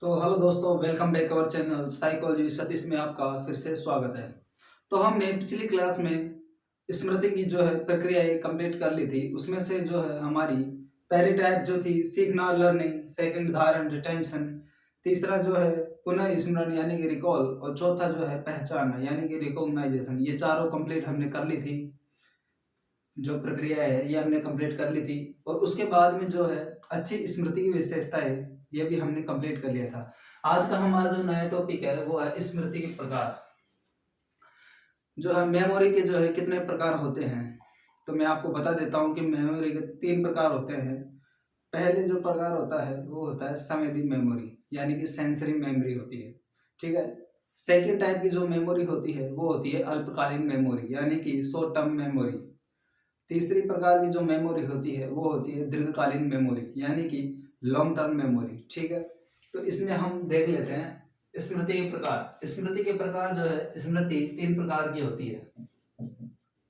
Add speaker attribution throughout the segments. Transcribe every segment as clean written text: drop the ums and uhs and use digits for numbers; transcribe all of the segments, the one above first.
Speaker 1: तो हेलो दोस्तों, welcome back our channel psychology Satish में आपका फिर से स्वागत है। तो हमने पिछली क्लास में स्मृति की जो है प्रक्रिया कंप्लीट कर ली थी। उसमें से जो है हमारी पहली टाइप जो थी सीखना लर्निंग, सेकंड धारण रिटेंशन, तीसरा जो है पुनः स्मरण यानी कि रिकॉल, और चौथा जो है पहचान यानी कि रिकॉग्नाइजेशन। ये चारों कंप्लीट हमने कर ली थी। जो प्रक्रिया है ये हमने कंप्लीट कर ली थी। और उसके बाद में जो है अच्छी स्मृति की विशेषता है, ये भी हमने कंप्लीट कर लिया था। आज का हमारा जो नया टॉपिक है वो है स्मृति के प्रकार। जो है मेमोरी के जो है कितने प्रकार होते हैं, तो मैं आपको बता देता हूँ कि मेमोरी के 3 प्रकार होते हैं। पहले जो प्रकार होता है वो होता है संवेदी मेमोरी यानी कि सेंसरी मेमोरी होती है, ठीक है। सेकेंड टाइप की जो मेमोरी होती है वो होती है अल्पकालीन मेमोरी यानी कि शॉर्ट टर्म मेमोरी। तीसरी प्रकार की जो मेमोरी होती है वो होती है दीर्घकालीन मेमोरी यानी कि लॉन्ग टर्म मेमोरी, ठीक है। तो इसमें हम देख लेते हैं स्मृति के प्रकार। स्मृति के प्रकार जो है, स्मृति 3 प्रकार की होती है।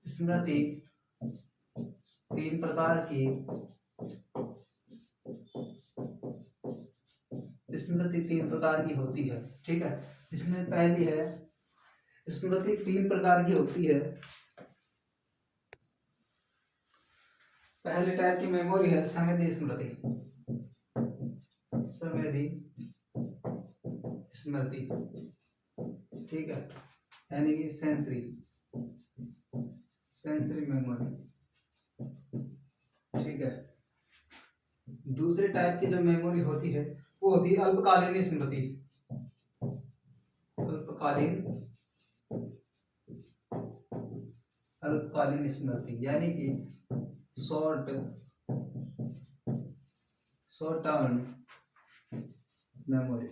Speaker 1: स्मृति 3 प्रकार की स्मृति 3 प्रकार की होती है, ठीक है। इसमें पहली है स्मृति 3 प्रकार की होती है। पहले टाइप की मेमोरी है संवेदी स्मृति। संवेदी स्मृति, ठीक है, यानी कि सेंसरी मेमोरी, ठीक है। दूसरे टाइप की जो मेमोरी होती है वो होती है अल्पकालीन स्मृति। अल्पकालीन स्मृति यानी कि शॉर्ट टर्म मेमोरी,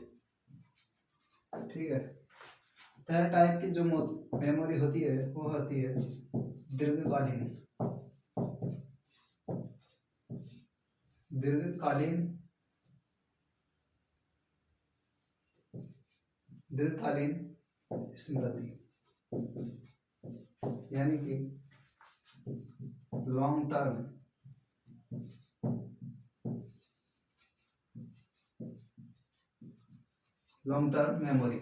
Speaker 1: ठीक है। थर्ड टाइप की जो मेमोरी होती है वो होती है दीर्घकालीन स्मृति यानी कि लॉन्ग टर्म मेमोरी।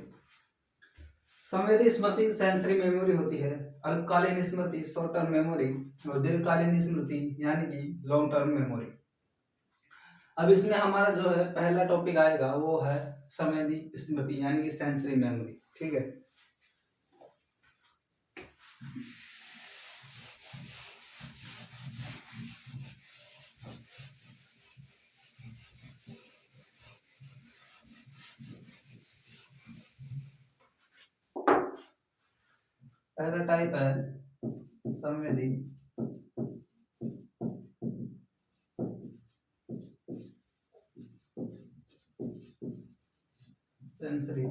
Speaker 1: संवेदी स्मृति सेंसरी मेमोरी होती है, अल्पकालीन स्मृति शॉर्ट टर्म मेमोरी, और दीर्घकालीन स्मृति यानी कि लॉन्ग टर्म मेमोरी। अब इसमें हमारा जो है पहला टॉपिक आएगा वो है संवेदी स्मृति यानी कि सेंसरी मेमोरी, ठीक है। पहला टाइप है संवेदी सेंसरी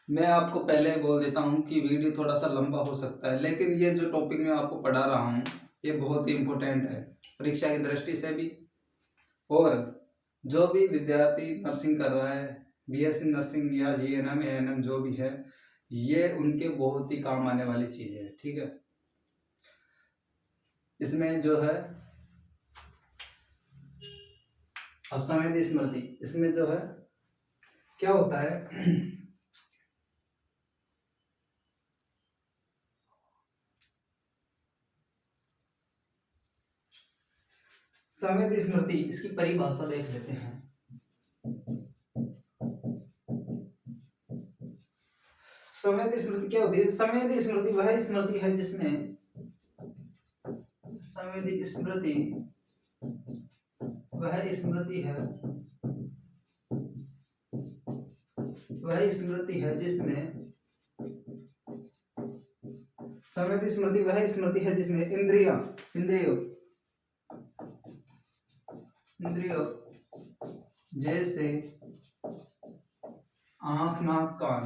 Speaker 1: मैं आपको पहले बोल देता हूं कि वीडियो थोड़ा सा लंबा हो सकता है, लेकिन ये जो टॉपिक मैं आपको पढ़ा रहा हूं ये बहुत ही इम्पोर्टेंट है परीक्षा की दृष्टि से भी। और जो भी विद्यार्थी नर्सिंग कर रहा है, बीएससी नर्सिंग या जीएनएम एएनएम जो भी है, ये उनके बहुत ही काम आने वाली चीज है, ठीक है। इसमें जो है अब संवेदी स्मृति, इसमें जो है क्या होता है संवेदी स्मृति, इसकी परिभाषा देख लेते हैं। संवेदी स्मृति क्या होती है? संवेदी स्मृति वह स्मृति है जिसमें संवेदी स्मृति वह स्मृति है जिसमें संवेदी स्मृति वह स्मृति है जिसमें इंद्रियों जैसे आंख नाक कान,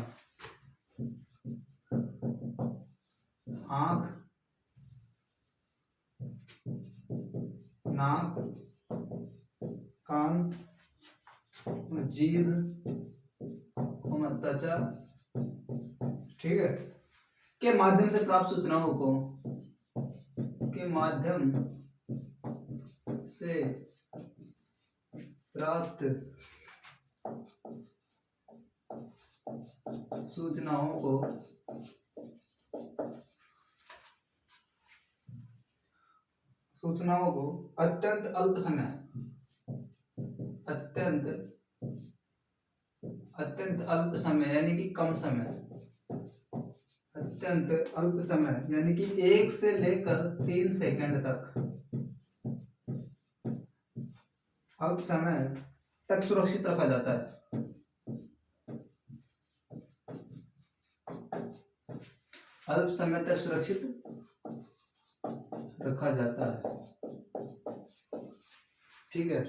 Speaker 1: आंख नाक कान, जीभ, त्वचा, ठीक है, के माध्यम से प्राप्त सूचनाओं को माध्यम से प्राप्त सूचनाओं को अत्यंत अल्प समय यानी कि कम समय, अत्यंत अल्प समय यानी कि 1 से लेकर 3 सेकंड तक, अल्प समय तक सुरक्षित रखा जाता है। अल्प समय तक सुरक्षित रखा जाता है, ठीक है।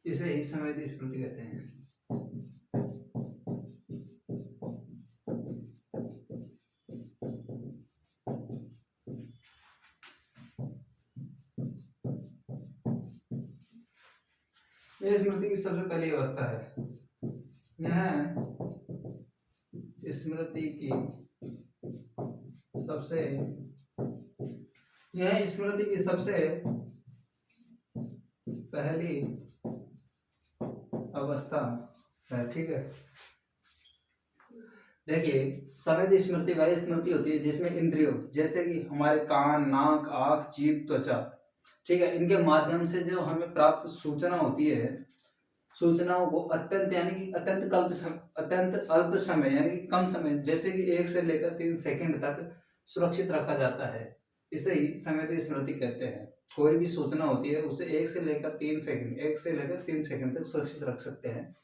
Speaker 1: इसे ही संवेदी स्मृति कहते हैं। यह स्मृति की सबसे पहली अवस्था है। यह स्मृति की सबसे पहली अवस्था है, ठीक है। देखिए, संवेदी स्मृति वह स्मृति होती है जिसमें इंद्रियों जैसे कि हमारे कान, नाक, आँख, जीभ, त्वचा, ठीक है, इनके माध्यम से जो हमें प्राप्त सूचना होती है, सूचनाओं को अत्यंत अल्प समय यानी कि कम समय जैसे कि 1 से लेकर 3 सेकंड तक सुरक्षित रखा जाता है। इसे ही संवेदी स्मृति कहते हैं। कोई भी सूचना होती है उसे 1 से लेकर 3 सेकंड तक सुरक्षित रख सकते हैं।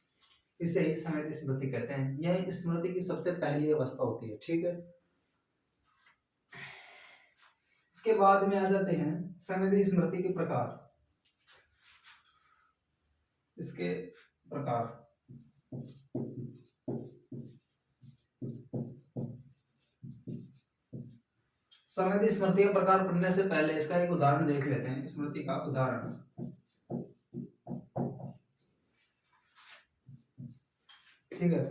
Speaker 1: इसे ही संवेदी स्मृति कहते हैं। यह स्मृति की सबसे पहली अवस्था होती है, ठीक है। इसके बाद में आ जाते हैं संवेदी स्मृति के प्रकार। इसके प्रकार संवेदी स्मृति का प्रकार पढ़ने से पहले इसका एक उदाहरण देख लेते हैं। स्मृति का उदाहरण, ठीक है।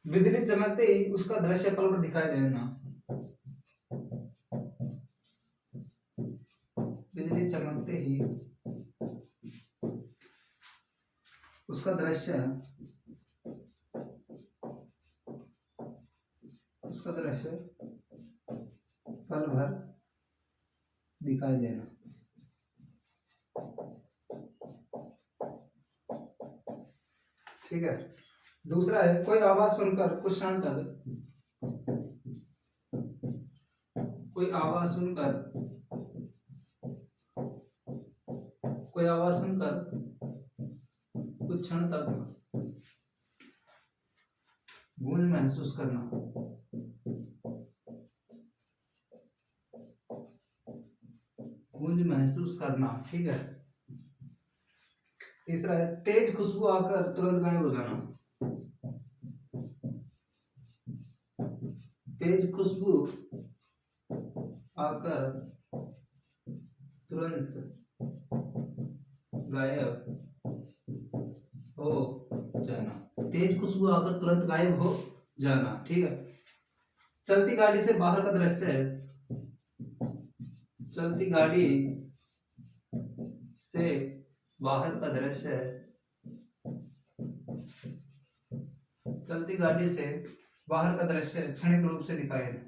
Speaker 1: बिजली चमकते ही उसका दृश्य पल भर दिखाई देना। बिजली चमकते ही उसका दृश्य पल भर दिखाई देना, ठीक है। दूसरा है कोई आवाज सुनकर कुछ क्षण तक कुछ क्षण तक गूंज महसूस करना, ठीक है। तीसरा है तेज खुशबू आकर तुरंत गायब हो जाना। तेज खुशबू आकर तुरंत गायब हो जाना। तेज खुशबू आकर तुरंत गायब हो जाना, ठीक है। चलती गाड़ी से बाहर का दृश्य है। चलती गाड़ी से बाहर का दृश्य है। चलती गाड़ी से बाहर का दृश्य क्षणिक रूप से दिखाई दे,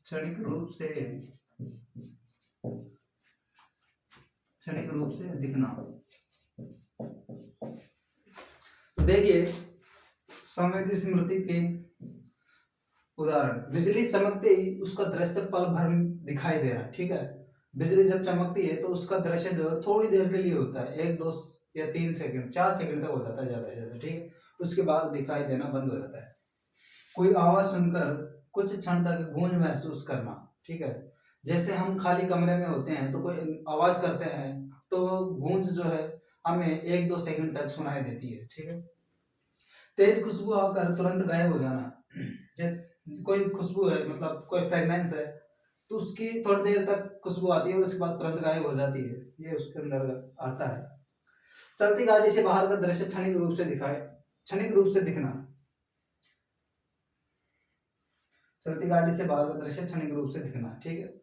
Speaker 1: क्षणिक रूप से दिखना। तो देखिए संवेदी स्मृति के उदाहरण, बिजली चमकते ही उसका दृश्य पल भर दिखाई दे रहा, ठीक है। बिजली जब चमकती है तो उसका दृश्य जो है थोड़ी देर के लिए होता है, 1, 2 या 3 सेकंड, 4 सेकंड तक हो जाता है ज्यादा से ज्यादा, ठीक है। उसके बाद दिखाई देना बंद हो जाता है। कोई आवाज सुनकर कुछ क्षण तक गूंज महसूस करना, ठीक है। जैसे हम खाली कमरे में होते हैं तो कोई आवाज करते हैं तो गूंज जो है हमें 1, 2 सेकंड तक सुनाई देती है, ठीक है। तेज खुशबू आकर तुरंत गायब हो जाना, जैसे कोई खुशबू है, मतलब कोई फ्रेगनेंस है तो उसकी थोड़ी देर तक खुशबू आती है और उसके बाद तुरंत गायब हो जाती है, ये उसके अंदर आता है। चलती गाड़ी से बाहर का दृश्य क्षणिक रूप से दिखना। चलती गाड़ी से बाहर का दृश्य क्षणिक रूप से दिखना, ठीक है।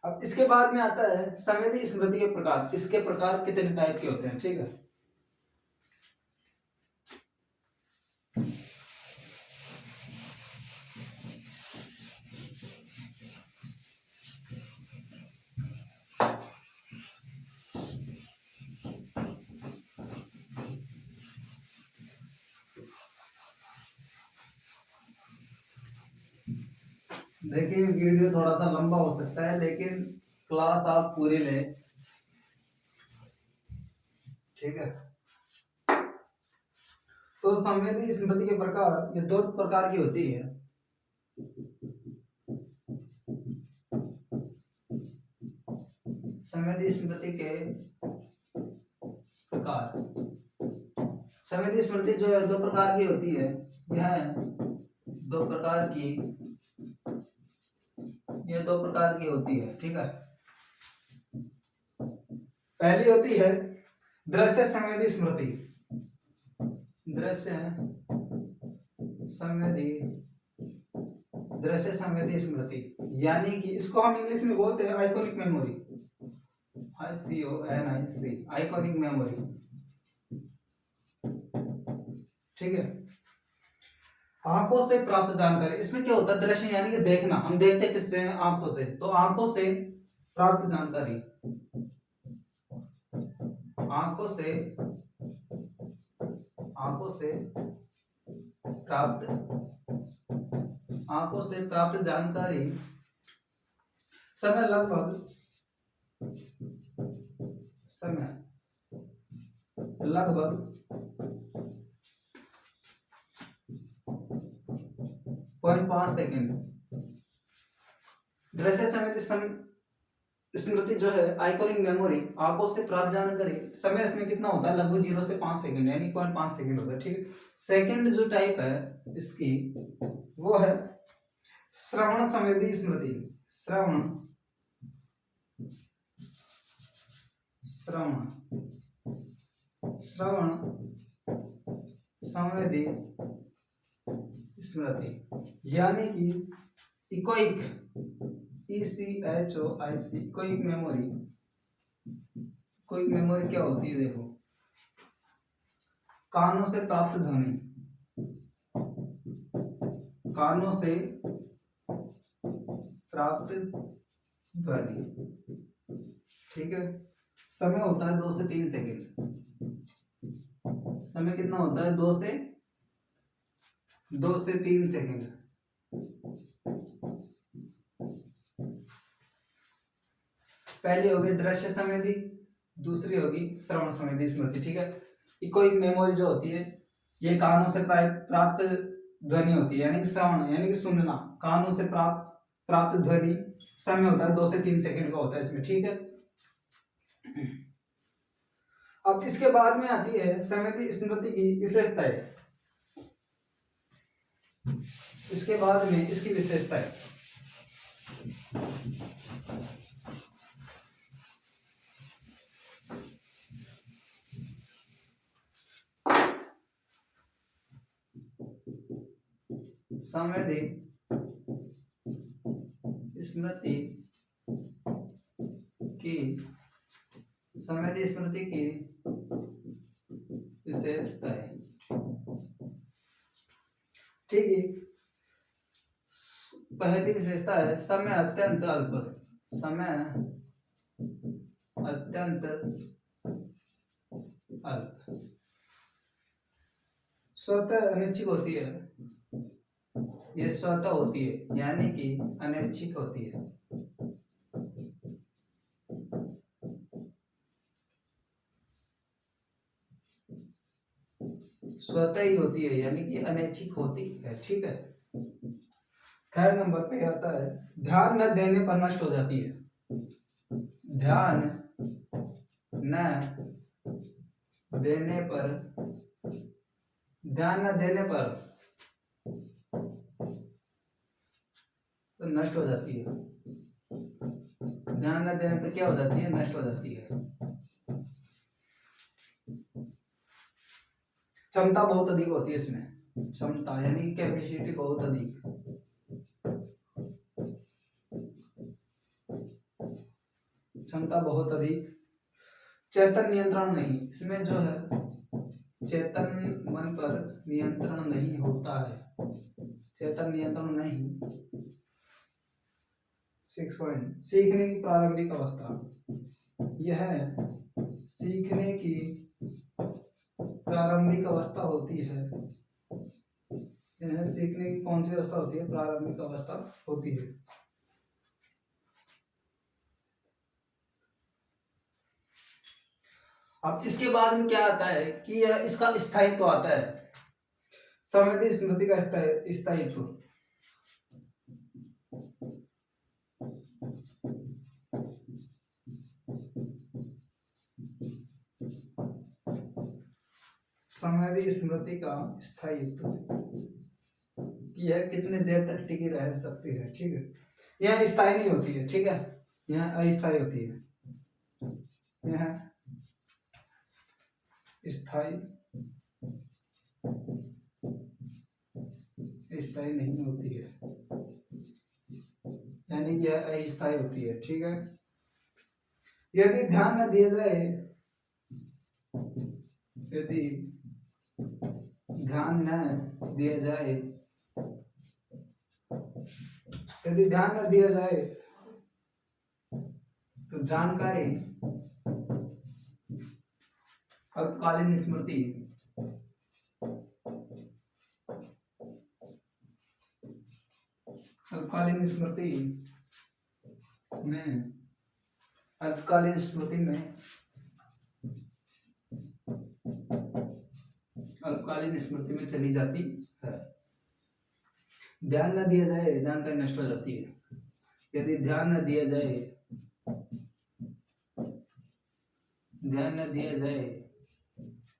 Speaker 1: अब इसके बाद में आता है संवेदी स्मृति के प्रकार। इसके प्रकार कितने टाइप के होते हैं, ठीक है। देखिए वीडियो थोड़ा सा लंबा हो सकता है, लेकिन क्लास आप पूरी लें, ठीक है। तो संवेदी स्मृति के प्रकार, ये दो प्रकार की होती है। संवेदी स्मृति के प्रकार, संवेदी स्मृति जो है दो प्रकार की होती है। यह दो प्रकार की, ये दो प्रकार की होती है, ठीक है। पहली होती है दृश्य संवेदी स्मृति। दृश्य संवेदी, दृश्य संवेदी स्मृति, यानी कि इसको हम इंग्लिश में बोलते हैं iconic memory, ICONIC, iconic memory, ठीक है। आंखों से प्राप्त जानकारी, इसमें क्या होता है, दृश्य यानी कि देखना, हम देखते किससे हैं, आंखों से, तो आंखों से प्राप्त जानकारी, आंखों से, आंखों से प्राप्त, आंखों से प्राप्त जानकारी समय लगभग, समय लगभग 0.5 सेकेंड। दृश्य स्मृति जो है आइकॉनिक मेमोरी, आंखों से प्राप्त जानकारी, समय इसमें कितना होता है, लगभग 0 से 5 सेकंड, यानी 0.5 सेकंड होता है, ठीक है। सेकंड जो टाइप है इसकी, वो है श्रवण संवेदी स्मृति। श्रवण, श्रवण, श्रवण संवेदी स्मृति, यानी कि echoic, ECHOIC, echoic memory. Echoic memory क्या होती है, देखो, कानों से प्राप्त ध्वनि, कानों से प्राप्त ध्वनि, ठीक है। समय होता है 2 से 3 सेकेंड। समय कितना होता है, 2 से 3 सेकेंड। पहली होगी दृश्य संवेदी, दूसरी होगी श्रवण संवेदी स्मृति, ठीक है। इकोइक मेमोरी जो होती है, ये कानों से प्राप्त ध्वनि होती है, यानी कि श्रवण यानी कि सुनना, कानों से प्राप्त ध्वनि, समय होता है 2 से 3 सेकेंड का होता है इसमें, ठीक है। अब इसके बाद में आती है संवेदी स्मृति की विशेषताएं। इसके बाद में इसकी विशेषताएं, संवेदी स्मृति की, संवेदी स्मृति की विशेषताएं, ठीक है। पहली विशेषता है समय अत्यंत अल्प, समय अत्यंत अल्प, स्वतः अनैच्छिक होती है, ये स्वतः होती है, यानी कि अनैच्छिक होती है, स्वतः ही होती है, यानी कि अनैच्छिक होती है, ठीक है। थर्ड नंबर पे आता है ध्यान न देने पर नष्ट हो जाती है। ध्यान न देने पर, ध्यान न देने पर तो नष्ट हो जाती है। ध्यान न देने पर क्या हो जाती है, नष्ट हो जाती है। क्षमता बहुत अधिक होती है इसमें, क्षमता यानी कैपेसिटी बहुत अधिक, क्षमता बहुत अधिक, चेतन नियंत्रण नहीं, इसमें जो है चेतन मन पर नियंत्रण नहीं होता है, चेतन नियंत्रण नहीं। 6 पॉइंट, सीखने की प्रारंभिक अवस्था, यह सीखने की प्रारंभिक अवस्था होती है, यह सीखने की कौन सी अवस्था होती है, प्रारंभिक अवस्था होती है। अब इसके बाद में क्या आता है कि यह इसका स्थायित्व आता है, संवेदी स्मृति का स्थायित्व। संवेदी स्मृति का स्थायित्व, यह कितने देर तक टिकी रह सकती है, ठीक है, यह स्थायी नहीं होती है, ठीक है, यह अस्थायी होती है, यह स्थायी स्थायी नहीं होती है, यानी कि यह अस्थायी होती है, ठीक है। यदि ध्यान न दिया जाए, यदि ध्यान न दिया जाए, यदि ध्यान न दिया जाए तो जानकारी अल्पकालीन स्मृति अल्पकालीन स्मृति में अल्पकालीन स्मृति में अल्पकालीन स्मृति में चली जाती है। ध्यान न दिया जाए, जानकारी नष्ट हो जाती है, यदि ध्यान न दिया जाए, ध्यान न दिया जाए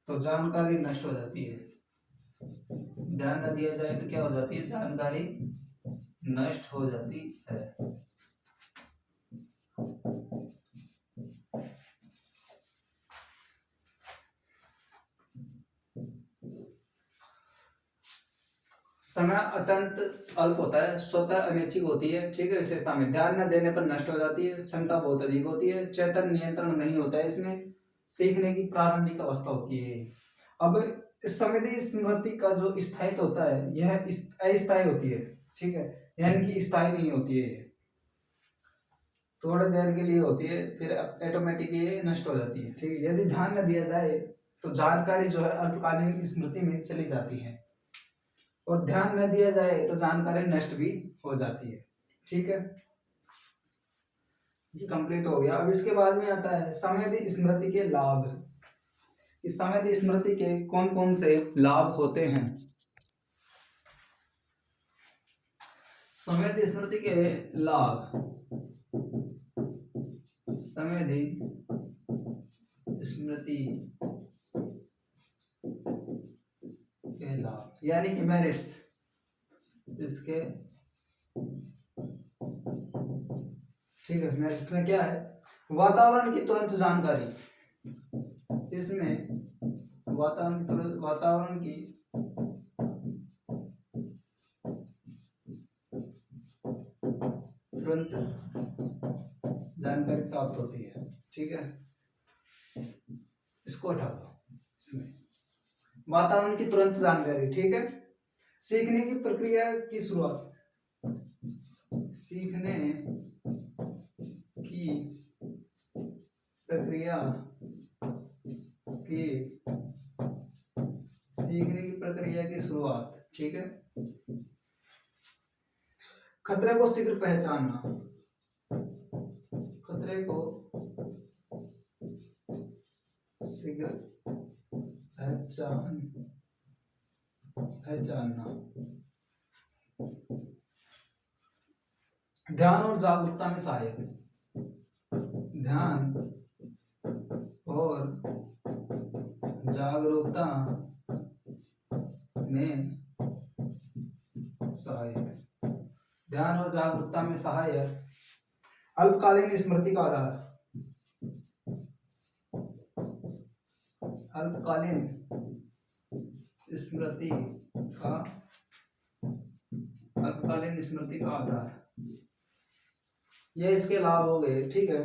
Speaker 1: तो जानकारी नष्ट हो जाती है, ध्यान न दिया जाए तो क्या हो जाती है, जानकारी नष्ट हो जाती है। समय अत्यंत अल्प होता है, स्वतः अनैच्छिक होती है, ठीक है। विशेषता में ध्यान न देने पर नष्ट हो जाती है, क्षमता बहुत अधिक होती है, चेतन नियंत्रण नहीं होता है, इसमें सीखने की प्रारंभिक अवस्था होती है। अब इस संवेदी स्मृति का जो स्थायित्व होता है यह अस्थायी होती है, ठीक है, यानी कि स्थायी नहीं होती है, थोड़ी देर के लिए होती है, फिर ऑटोमेटिकली नष्ट हो जाती है, ठीक है। यदि ध्यान न दिया जाए तो जानकारी जो है अल्पकालीन स्मृति में चली जाती है, और ध्यान न दिया जाए तो जानकारी नष्ट भी हो जाती है, ठीक है। ये कंप्लीट हो गया। अब इसके बाद में आता है संवेदी स्मृति के लाभ। इस संवेदी स्मृति के कौन कौन से लाभ होते हैं। संवेदी स्मृति के लाभ, संवेदी स्मृति के लाभ यानी कि मेरिट्स, इसके, ठीक है। मेरिट्स में क्या है, वातावरण की तुरंत जानकारी, इसमें वातावरण की तुरंत जानकारी प्राप्त होती है, ठीक है। इसको हटा दो, इसमें वातावरण की तुरंत जानकारी, ठीक है। सीखने की प्रक्रिया की शुरुआत, सीखने की प्रक्रिया की सीखने की प्रक्रिया की शुरुआत, ठीक है। खतरे को शीघ्र पहचानना, खतरे को शीघ्र पहचानना, ध्यान और जागरूकता में सहायक, ध्यान और जागरूकता में सहायक, ध्यान और जागरूकता में सहायक। अल्पकालीन स्मृति का आधार, अल्पकालीन स्मृति का, अल्पकालीन स्मृति का आधार, ये इसके लाभ हो गए, ठीक है।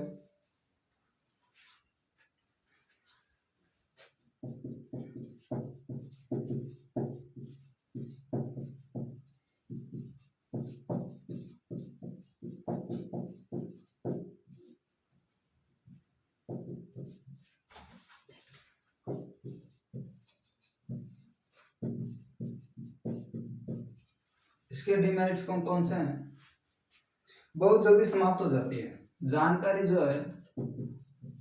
Speaker 1: इसके डिमेरिट्स कौन कौन से हैं? बहुत जल्दी समाप्त हो जाती है जानकारी जो है,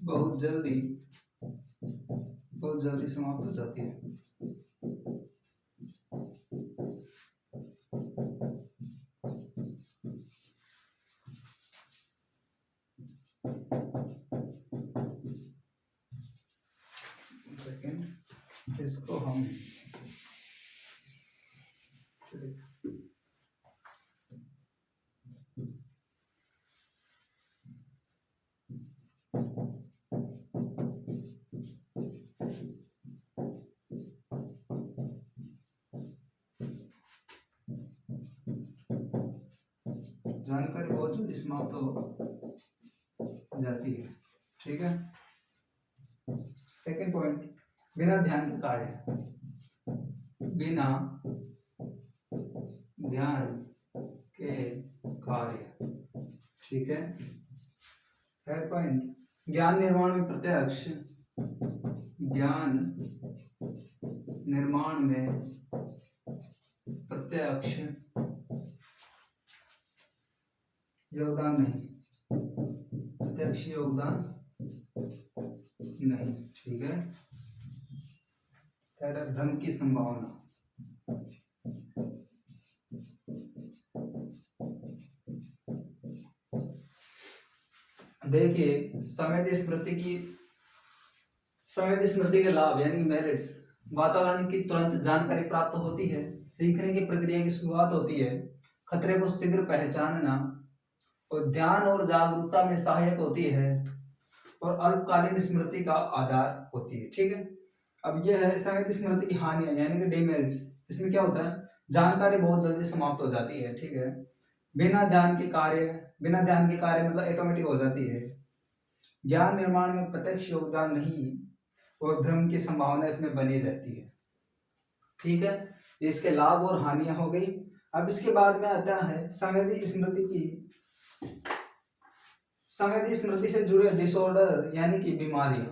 Speaker 1: बहुत जल्दी समाप्त हो जाती है। सेकेंड, इसको हम जानकारी बहुत जल्दी समाप्त हो जाती है। ठीक है। सेकेंड पॉइंट, बिना ध्यान के कार्य, बिना ध्यान के कार्य। ठीक है। थर्ड पॉइंट, ज्ञान निर्माण में प्रत्यक्ष, ज्ञान निर्माण में प्रत्यक्ष योगदान नहीं, प्रत्यक्ष योगदान नहीं। ठीक है। थर्ड है भ्रम की संभावना। देखिए, संवेदी स्मृति के लाभ यानी मेरिट्स, वातावरण की तुरंत जानकारी प्राप्त होती है, सीखने की प्रक्रिया की शुरुआत होती है, खतरे को शीघ्र पहचानना, और ध्यान और जागरूकता में सहायक होती है, और अल्पकालीन स्मृति का आधार होती है। ठीक है। अब यह है संवेदी स्मृति की हानियां यानी कि डिमेरिट्स। इसमें क्या होता है, जानकारी बहुत जल्दी समाप्त हो जाती है। ठीक है। बिना ध्यान के कार्य मतलब ऑटोमेटिक हो जाती है, ज्ञान निर्माण में प्रत्यक्ष योगदान नहीं, और भ्रम की संभावना इसमें बनी रहती है। ठीक है। इसके लाभ और हानियां हो गई। अब इसके बाद में आता है संवेदी स्मृति से जुड़े डिसऑर्डर यानी कि बीमारियां।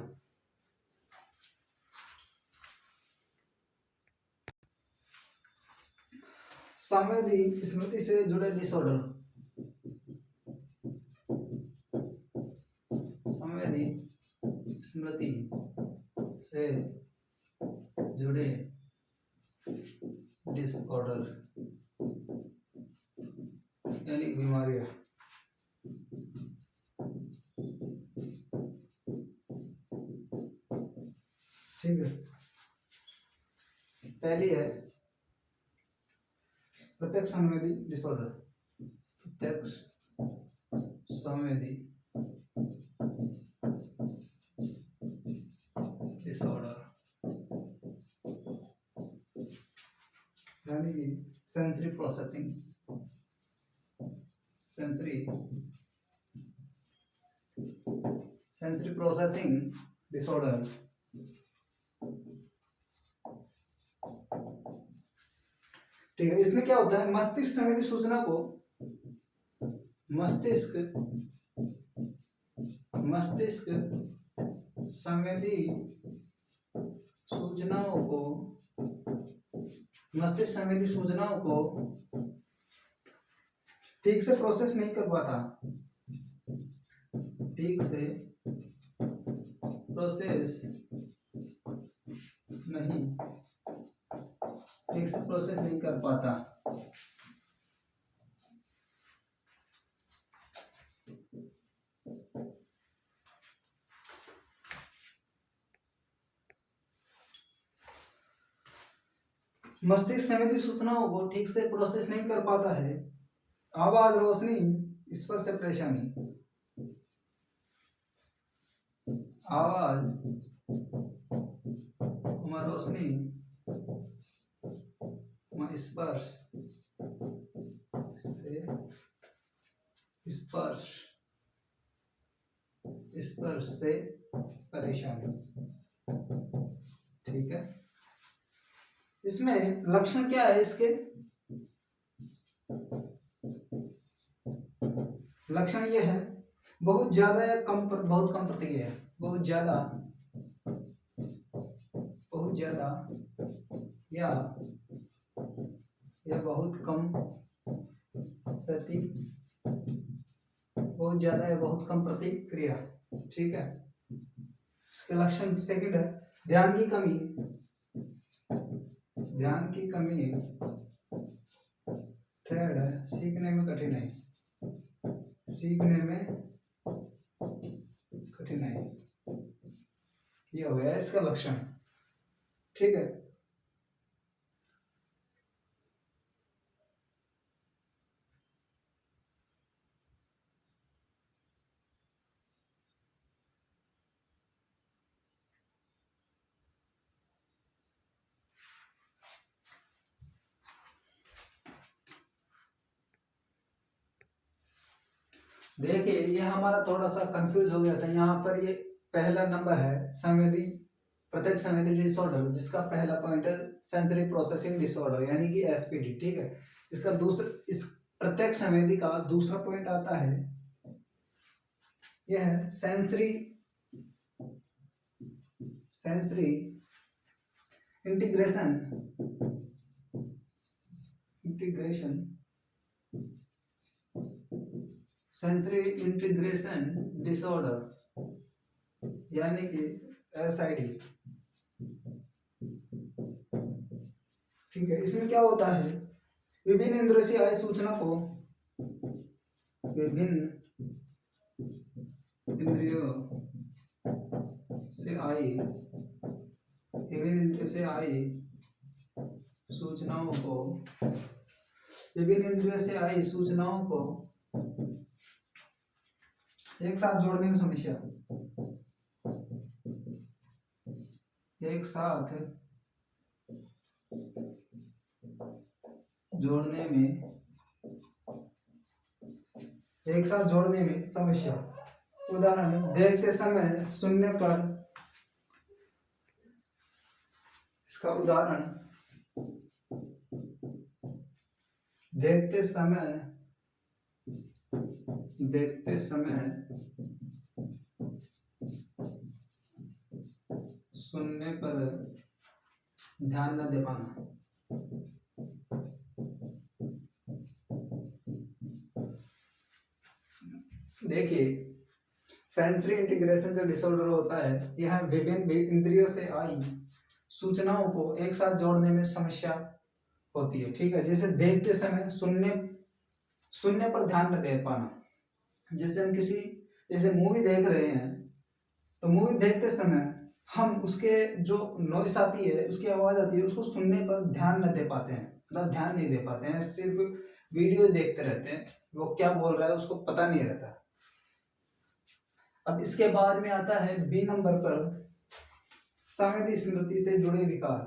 Speaker 1: संवेदी स्मृति से जुड़े डिसऑर्डर, संवेदी स्मृति से जुड़े डिसऑर्डर यानी बीमारियां। ठीक है। पहली है प्रत्यक्ष संवेदी डिसऑर्डर, प्रत्यक्ष संवेदी डिसऑर्डर यानी कि सेंसरी प्रोसेसिंग डिसऑर्डर। ठीक है। इसमें क्या होता है, मस्तिष्क संवेदी सूचना को मस्तिष्क संवेदी सूचनाओं को ठीक से प्रोसेस नहीं कर पाता, ठीक से प्रोसेस नहीं कर पाता। मस्तिष्क संवेदी सूचनाओं को ठीक से प्रोसेस नहीं कर पाता है। आवाज, रोशनी, स्पर्श से परेशानी, आवाज, रोशनी, स्पर्श से परेशानी। ठीक है, इसमें लक्षण क्या है इसके? लक्षण ये है बहुत ज्यादा या कम बहुत कम प्रतिक्रिया है, बहुत ज्यादा या बहुत कम बहुत ज्यादा या बहुत कम प्रतिक्रिया। ठीक है, इसके लक्षण सेकंड है ध्यान की कमी। थर्ड है सीखने में कठिनाई। ये हो गया इसका लक्षण। ठीक है, देखिए ये हमारा थोड़ा सा कंफ्यूज हो गया था। यहाँ पर ये पहला नंबर है प्रत्यक्ष संवेदी डिसऑर्डर, जिसका पहला पॉइंट है सेंसरी प्रोसेसिंग डिसऑर्डर यानी कि एसपीडी। ठीक है, इसका इस प्रत्यक्ष संवेदी का दूसरा पॉइंट आता है, यह है सेंसरी इंटीग्रेशन डिसऑर्डर यानी कि एसआईडी। ठीक है, इसमें क्या होता है विभिन्न इंद्रियों से आई सूचना को विभिन्न इंद्रियों से आई सूचनाओं को एक साथ जोड़ने में समस्या। एक साथ जोड़ने में समस्या। उदाहरण देखते समय सुनने पर, इसका उदाहरण देखते समय सुनने पर ध्यान न दे पाना। देखिए सेंसरी इंटीग्रेशन जो डिसऑर्डर होता है, यह विभिन्न इंद्रियों से आई सूचनाओं को एक साथ जोड़ने में समस्या होती है। ठीक है, जैसे देखते समय सुनने पर ध्यान न दे पाना। जैसे हम जैसे मूवी देख रहे हैं, तो मूवी देखते समय हम उसके जो नॉइस आती है, उसकी आवाज आती है, उसको सुनने पर ध्यान न दे पाते हैं, मतलब ध्यान नहीं दे पाते हैं, सिर्फ वीडियो देखते रहते हैं, वो क्या बोल रहा है उसको पता नहीं रहता। अब इसके बाद में आता है बी नंबर पर संवेदी स्मृति से जुड़े विकार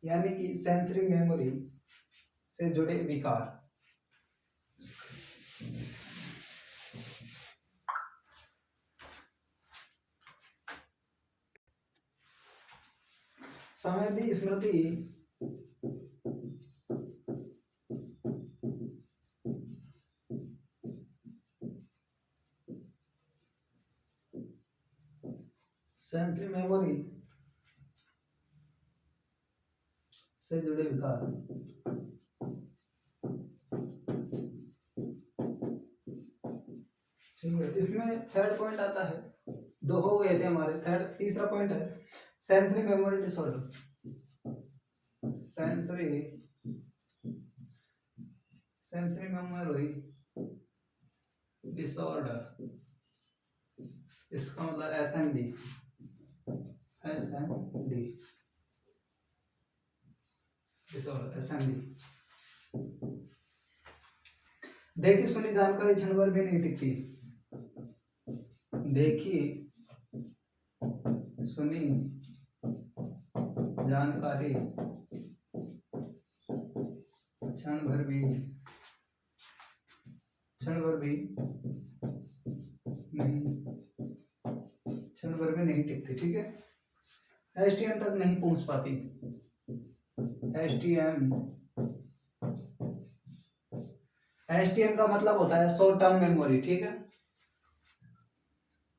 Speaker 1: यानी कि सेंसरी मेमोरी से जुड़े विकार। संवेदी स्मृति सेंसरी मेमोरी से जुड़े विकार। ठीक है, इसमें थर्ड पॉइंट आता है, दो हो गए थे हमारे, तीसरा पॉइंट है sensory memory disorder. Sensory memory disorder, इसका मतलब एसएमडी। Disorder SMD. देखी सुनी जानकारी क्षण भर भी नहीं टिकती। देखी सुनी जानकारी क्षण भर भी नहीं टिकती। ठीक है, एसटीएम तक नहीं पहुंच पाती। एसटीएम एसटीएम का मतलब होता है शॉर्ट टर्म मेमोरी, ठीक है,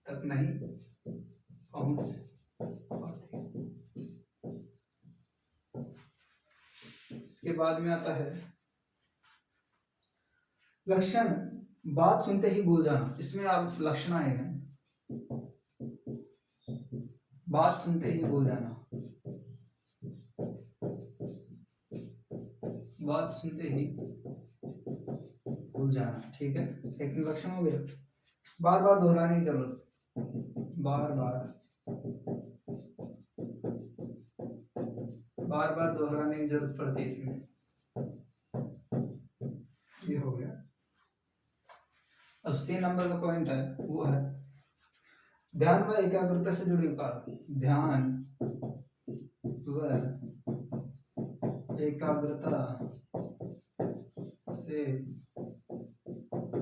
Speaker 1: तक नहीं पहुंच पाती। इसके बाद में आता है लक्षण, बात सुनते ही भूल जाना। इसमें आप लक्षण आएगा, बात सुनते ही भूल जाना, बात सुनते ही भूल जाना, ठीक है, सेकंड लक्षण हो गया। बार बार दोहराने की जरूरत, बार बार दोहराने की जरूरत पड़ती है इसमें, ये हो गया। अब सी नंबर का पॉइंट है वो है ध्यान व एकाग्रता से जुड़े विकार। ध्यान व एकाग्रता से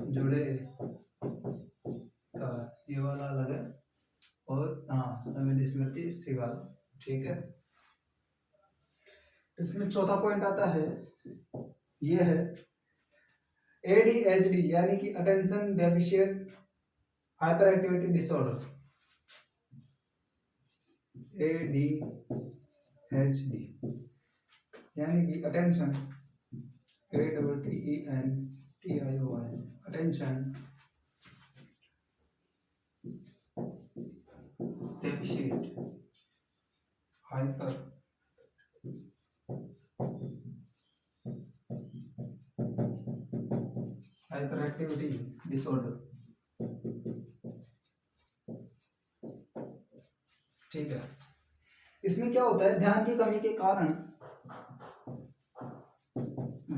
Speaker 1: जुड़े विकार, ये वाला अलग है, और हाँ संवेदी स्मृति सिगाल, ठीक है। इसमें चौथा पॉइंट आता है, ये है ADHD यानी कि attention deficient hyper activity disorder. ADHD यानी कि attention, ATTENTION attention deficient hyper activity disorder, ठीक है। इसमें क्या होता है, ध्यान की कमी के कारण,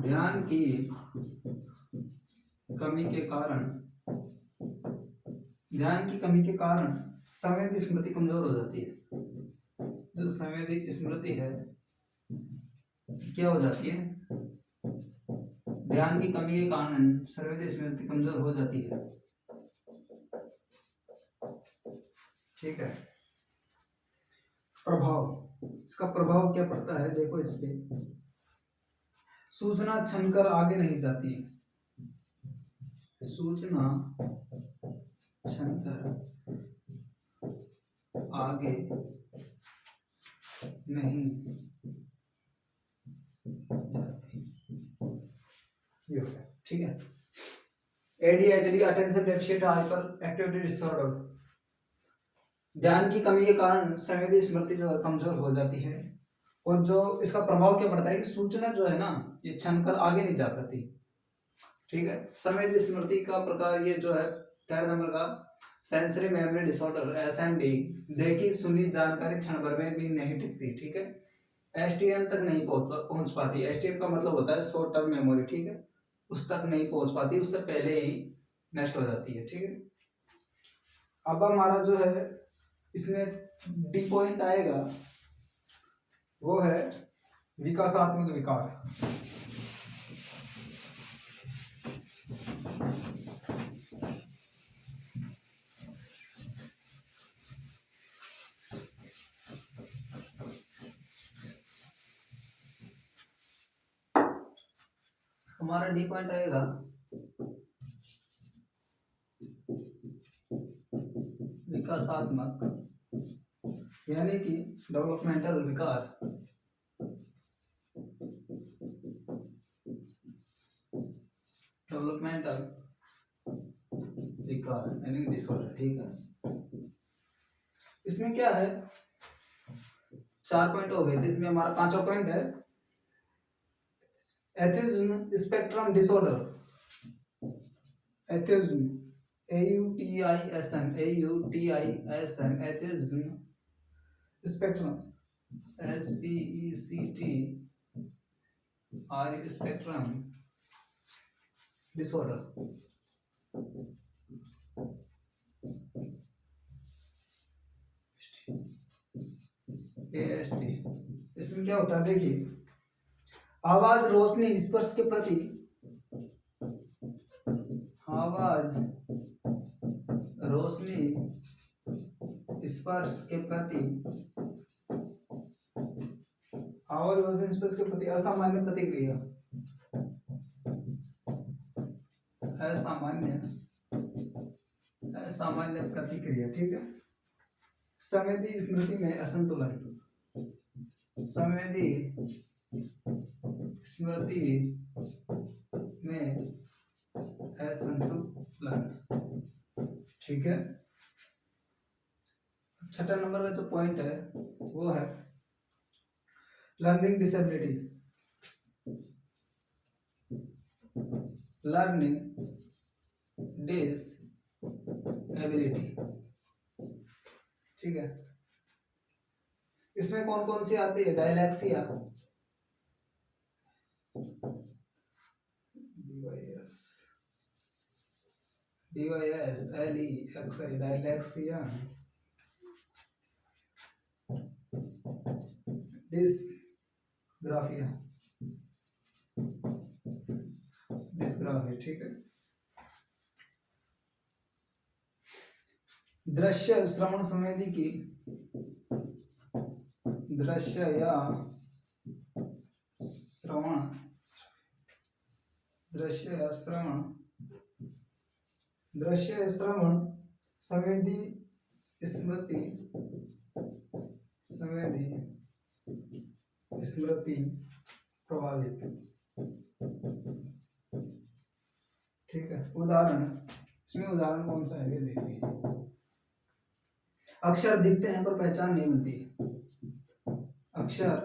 Speaker 1: ध्यान की कमी के कारण, ध्यान की कमी के कारण संवेदी स्मृति कमजोर हो जाती है। जो संवेदी स्मृति है क्या हो जाती है, ध्यान की कमी के कारण संवेदी स्मृति कमजोर हो जाती है, ठीक है। प्रभाव, इसका प्रभाव क्या पड़ता है देखो, इस पे सूचना छनकर आगे नहीं जाती, सूचना छनकर आगे नहीं जाती, ये हो गया, ठीक है। ADHD attention deficient hyper activity disorder, ध्यान की कमी के कारण संवेदी स्मृति जो कमजोर हो जाती है, और जो इसका प्रभाव क्या पड़ता है कि सूचना जो है ना ये छनकर आगे नहीं जा पाती, ठीक है। संवेदी स्मृति का प्रकार ये जो है थर्ड नंबर का सेंसरी मेमोरी डिसऑर्डर SMD, देखी सुनी जानकारी क्षण भर में भी नहीं टिकती, ठीक है। STM तक नहीं पहुंच पाती। STM का मतलब होता है शॉर्ट टर्म मेमोरी, ठीक है, उस तक नहीं पहुंच पाती, उससे पहले ही नष्ट हो जाती है, ठीक है। अब हमारा जो है इसमें D पॉइंट आएगा वो है विकासात्मक विकार। हमारा D पॉइंट आएगा विकासात्मक यानी कि डेवलपमेंटल विकार, डेवलपमेंटल विकार यानी डिसऑर्डर, ठीक है। इसमें क्या है, 4 पॉइंट हो गए थे, इसमें हमारा 5वां पॉइंट है atheism spectrum disorder. Atheism AUTISM atheism spectrum SPECTRM spectrum disorder, ASD। इसमें क्या होता है देखिए, आवाज रोशनी स्पर्श के प्रति, आवाज रोशनी स्पर्श के प्रति आवाज वजन स्पर्श के प्रति असामान्य प्रतिक्रिया, असामान्य असामान्य प्रतिक्रिया, ठीक है। संवेदी स्मृति में असंतुलन, संवेदी स्मृति में असंतुलन, ठीक है। छठा नंबर का जो पॉइंट है वो है लर्निंग डिसेबिलिटी, लर्निंग डिसेबिलिटी, ठीक है। इसमें कौन कौन सी आती है? डायलैक्सिया, DYSLEXI, डायलैक्सिया, डिस्ग्राफिया, डिस्ग्राफिया, ठीक है। दृश्य श्रवण संवेदी की, दृश्य या श्रवण, दृश्य श्रवण, दृश्य श्रवण संवेदी स्मृति, संवेदी स्मृति प्रभावित, ठीक है। उदाहरण, इसमें उदाहरण कौन सा है ये देखिए। अक्षर दिखते हैं पर पहचान नहीं बनती, अक्षर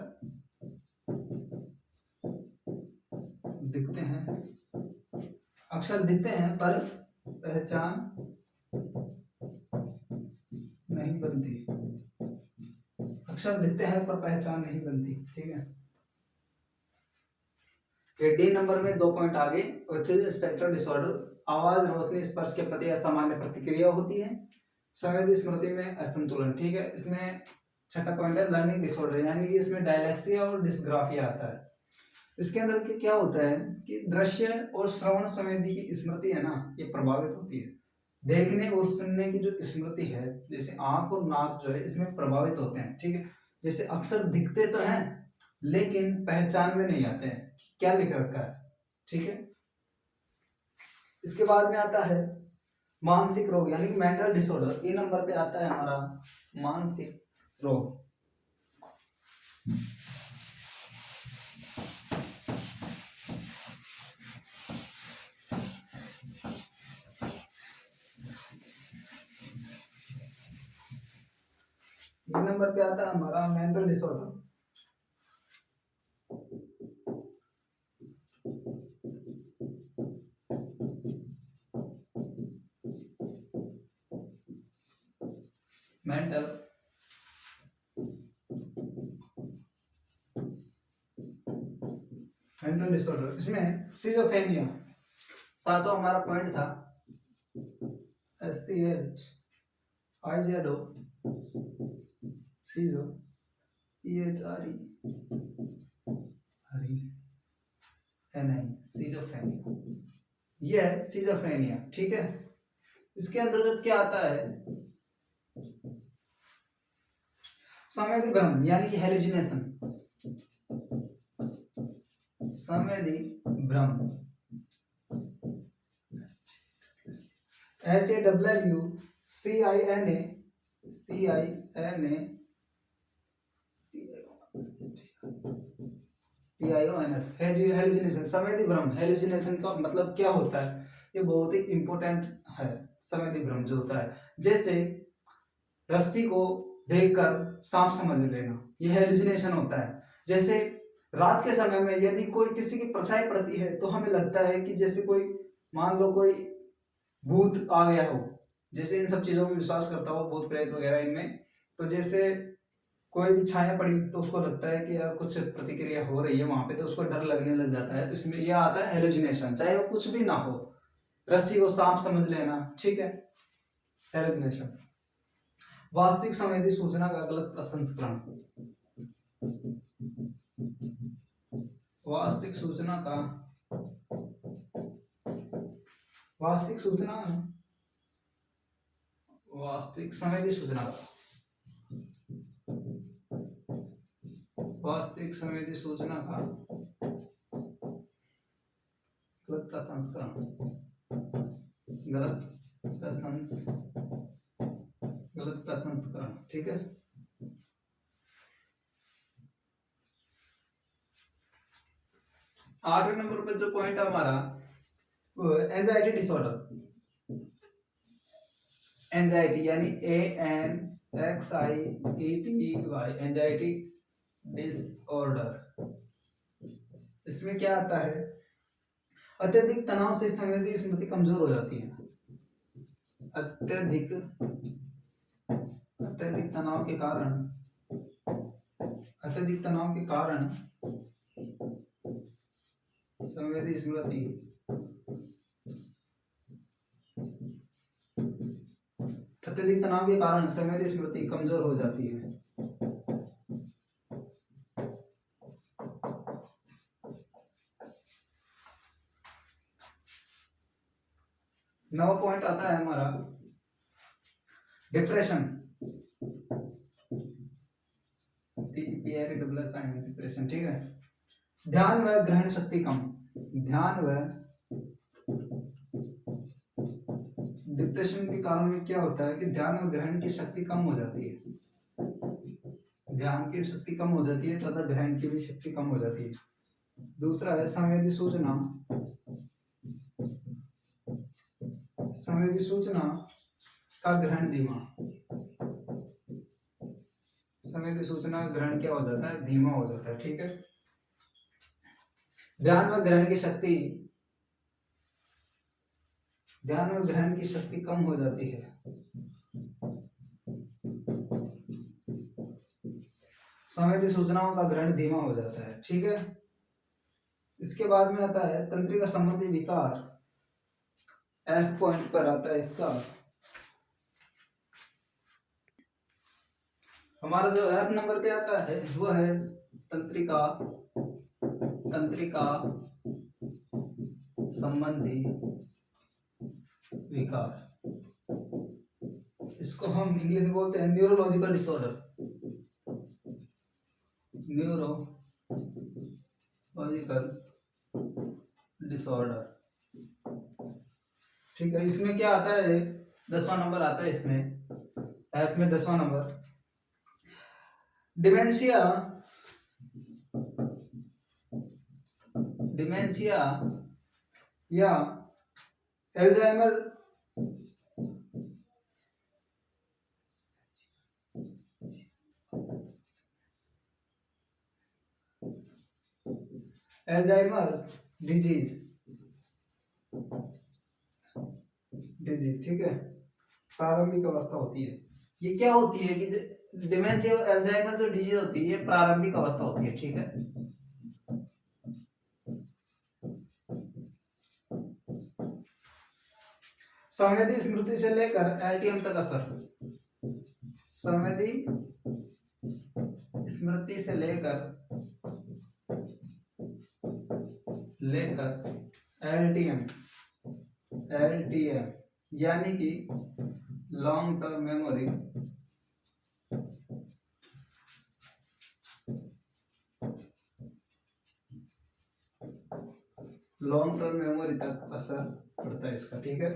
Speaker 1: दिखते हैं, अक्षर दिखते हैं पर पहचान नहीं बनती, अक्षर दिखते हैं पर पहचान नहीं बनती, ठीक है। ये डी नंबर में 2 पॉइंट आगे, ऑटिज्म स्पेक्ट्रम डिसऑर्डर, आवाज रोशनी स्पर्श के प्रति असामान्य प्रतिक्रिया होती है, संवेदी स्मृति में असंतुलन, ठीक है। इसमें छठा पॉइंट है लर्निंग डिसऑर्डर, यानी कि इसमें डायलैक्सिया और डिस्ग्राफिया आता है। इसके अंदर के क्या होता है कि दृश्य और श्रवण संवेदी की स्मृति है ना, ये प्रभावित होती है। देखने और सुनने की जो स्मृति है, जैसे आंख और नाक जो है इसमें प्रभावित होते हैं, ठीक है। जैसे अक्षर दिखते तो हैं लेकिन पहचान में नहीं आते हैं क्या लिख रखा है, ठीक है। इसके बाद में आता है मानसिक रोग, यानी मेंटल डिसऑर्डर। ए नंबर पे आता है हमारा मानसिक रोग। ए नंबर पे आता है हमारा mental disorder. Mental mental disorder, इसमें सिजोफ्रेनिया सातों हमारा पॉइंट था, SCHIZO सीजो EHRE सिजोफ्रेनिया, ये है सिजोफ्रेनिया, ठीक है। इसके अंतर्गत क्या आता है? संवेदी भ्रम, यानी कि हेलुसिनेशन, संवेदी भ्रम, HAWCINA हेलुसिनेशन, संवेदी भ्रम। हेलुसिनेशन का मतलब क्या होता है? ये बहुत ही इंपॉर्टेंट है। संवेदी भ्रम जो होता है, जैसे रस्सी को देखकर सांप समझ लेना, ये हेलुसिनेशन होता है। जैसे रात के समय में यदि कोई किसी की परछाई पड़ती है तो हमें लगता है कि जैसे कोई, मान लो कोई भूत आ गया हो, जैसे इन सब चीजों में विश्वास करता हो, भूत प्रेत वगैरह इनमें, तो जैसे कोई भी छाया पड़ी तो उसको लगता है कि यार कुछ प्रतिक्रिया हो रही है वहां पे, तो उसको डर लगने लग जाता है। इसमें यह आता है हेलुसिनेशन, चाहे वो कुछ भी ना हो, रस्सी को सांप समझ लेना, ठीक है, हेलुसिनेशन। वास्तविक संवेदी सूचना का गलत प्रसंस्करण, वास्तविक सूचना का, वास्तविक सूचना, वास्तविक संवेदी सूचना का, वास्तविक संवेदी सूचना का गलत प्रसंस्करण, गलत प्रसंस्करण। ठीक है, आठवें नंबर पे जो पॉइंट है हमारा वो एंजाइटी डिसऑर्डर। एंजाइटी यानी ANXIETY, एंजाइटी डिसऑर्डर। इसमें क्या आता है, अत्यधिक तनाव से संवेदी स्मृति कमजोर हो जाती है। अत्यधिक तनाव के कारण संवेदी स्मृति कमजोर हो जाती है। नवा पॉइंट आता है हमारा डिप्रेशन। डिप्रेशन। ठीक है, ध्यान व ग्रहण शक्ति कम। डिप्रेशन के कारण में क्या होता है कि ध्यान व ग्रहण की शक्ति कम हो जाती है। ध्यान की शक्ति कम हो जाती है तथा ग्रहण की भी शक्ति कम हो जाती है। दूसरा है संवेदी सूचना का ग्रहण धीमा। संवेदी सूचना का ग्रहण क्या हो जाता है, धीमा हो जाता है। ठीक है, ध्यान व ग्रहण की शक्ति कम हो जाती है। संवेदी सूचनाओं का ग्रहण धीमा हो जाता है। ठीक है, इसके बाद में आता है तंत्रिका संबंधी विकार। एफ पॉइंट पर आता है इसका। हमारा जो एफ नंबर पे आता है वो है तंत्रिका संबंधी विकार। इसको हम इंग्लिश में बोलते हैं न्यूरोलॉजिकल डिसऑर्डर। ठीक है, इसमें क्या आता है, 10वां नंबर आता है इसमें, एफ में 10वां नंबर डिमेंशिया या एल्जाइमर डिजीज। ठीक है, प्रारंभिक अवस्था होती है। ये क्या होती है कि डिमेंशिया और एल्जाइमर जो डिजीज होती है ये प्रारंभिक अवस्था होती है। ठीक है, संवेदी स्मृति से लेकर एलटीएम तक असर। संवेदी स्मृति से लेकर एलटीएम यानी कि लॉन्ग टर्म मेमोरी तक असर पड़ता है इसका। ठीक है,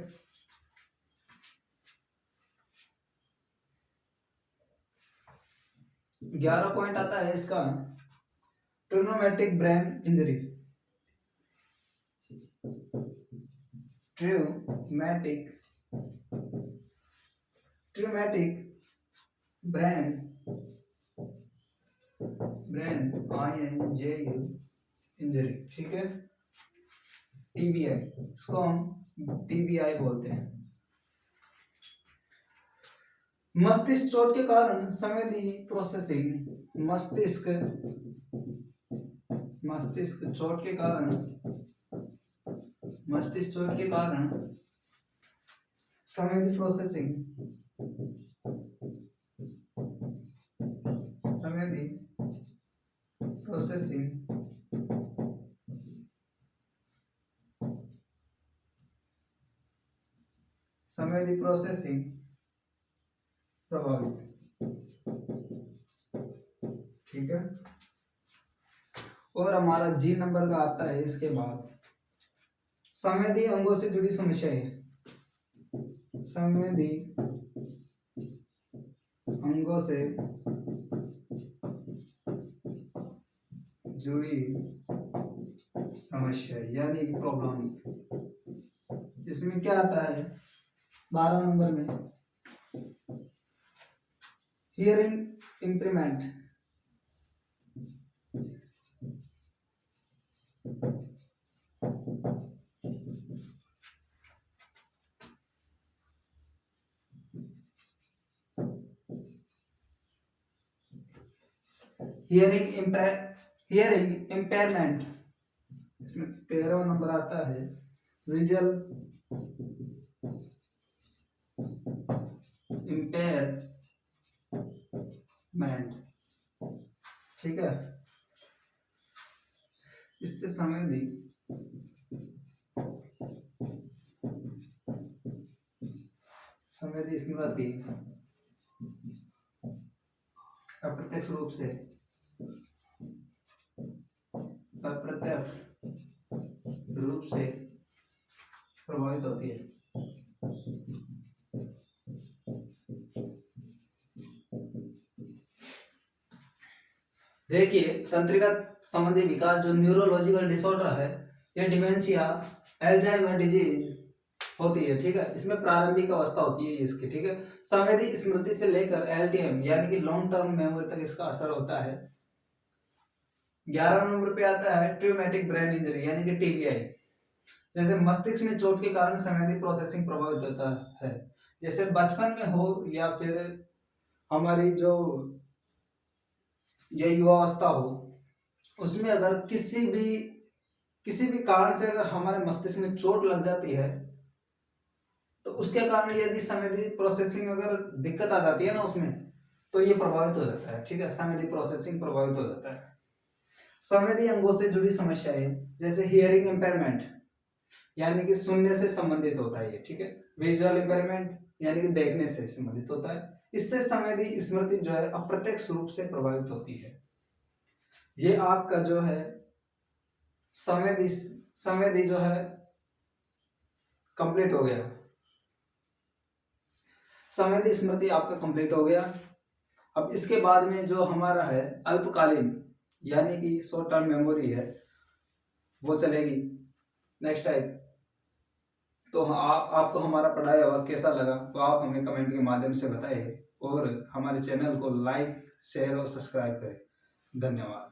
Speaker 1: ग्यारह पॉइंट आता है इसका traumatic brain injury. Traumatic brain INJU injury. ठीक है, TBI, इसको हम TBI बोलते हैं। मस्तिष्क चोट के कारण संवेदी प्रोसेसिंग। मस्तिष्क चोट के कारण संवेदी प्रोसेसिंग प्रभावित। ठीक है, और हमारा जी नंबर का आता है इसके बाद संवेदी अंगों से जुड़ी समस्याएं। संवेदी अंगों से जुड़ी समस्या यानी प्रॉब्लम्स। इसमें क्या आता है 12 नंबर में हियरिंग इम्प्रूवमेंट। Hearing impairment. इसमें 13 नंबर आता है विजुअल इम्पेयरमेंट। ठीक है, इससे संवेदी स्मृति अप्रत्यक्ष रूप से प्रभावित होती है। देखिए, तंत्रिका संबंधी विकार जो न्यूरोलॉजिकल डिसऑर्डर है, ये डिमेंशिया, अल्जाइमर डिजीज होती है। ठीक है, इसमें प्रारंभिक अवस्था होती है इसकी। ठीक है, संवेदी स्मृति से लेकर एलटीएम यानी कि लॉन्ग टर्म मेमोरी तक इसका असर होता है। 11 नंबर पे आता है ट्यूमेटिक ब्रेन इंजरी यानी कि टीबीआई। जैसे मस्तिष्क में चोट के कारण संवेदी प्रोसेसिंग प्रभावित होता है, जैसे बचपन में हो या फिर हमारी जो ये युवावस्था हो, उसमें अगर किसी भी कारण से अगर हमारे मस्तिष्क में चोट लग जाती है तो उसके कारण यदि संवेदी प्रोसेसिंग अगर दिक्कत आ जाती है ना उसमें, तो ये प्रभावित हो जाता है। ठीक है, संवेदी प्रोसेसिंग प्रभावित हो जाता है। संवेदी अंगों से जुड़ी समस्याएं जैसे हियरिंग इम्पेयरमेंट यानी कि सुनने से संबंधित होता है ये। ठीक है, विजुअल इम्पेयरमेंट यानी कि देखने से संबंधित होता है। इससे संवेदी स्मृति जो है अप्रत्यक्ष रूप से प्रभावित होती है। ये आपका जो है संवेदी जो है कंप्लीट हो गया। संवेदी स्मृति आपका कंप्लीट हो गया। अब इसके बाद में जो हमारा है अल्पकालीन यानी कि शॉर्ट टर्म मेमोरी है, वो चलेगी नेक्स्ट टाइम। तो आपको हमारा पढ़ाया हुआ कैसा लगा तो आप हमें कमेंट के माध्यम से बताएं और हमारे चैनल को लाइक, शेयर और सब्सक्राइब करें। धन्यवाद।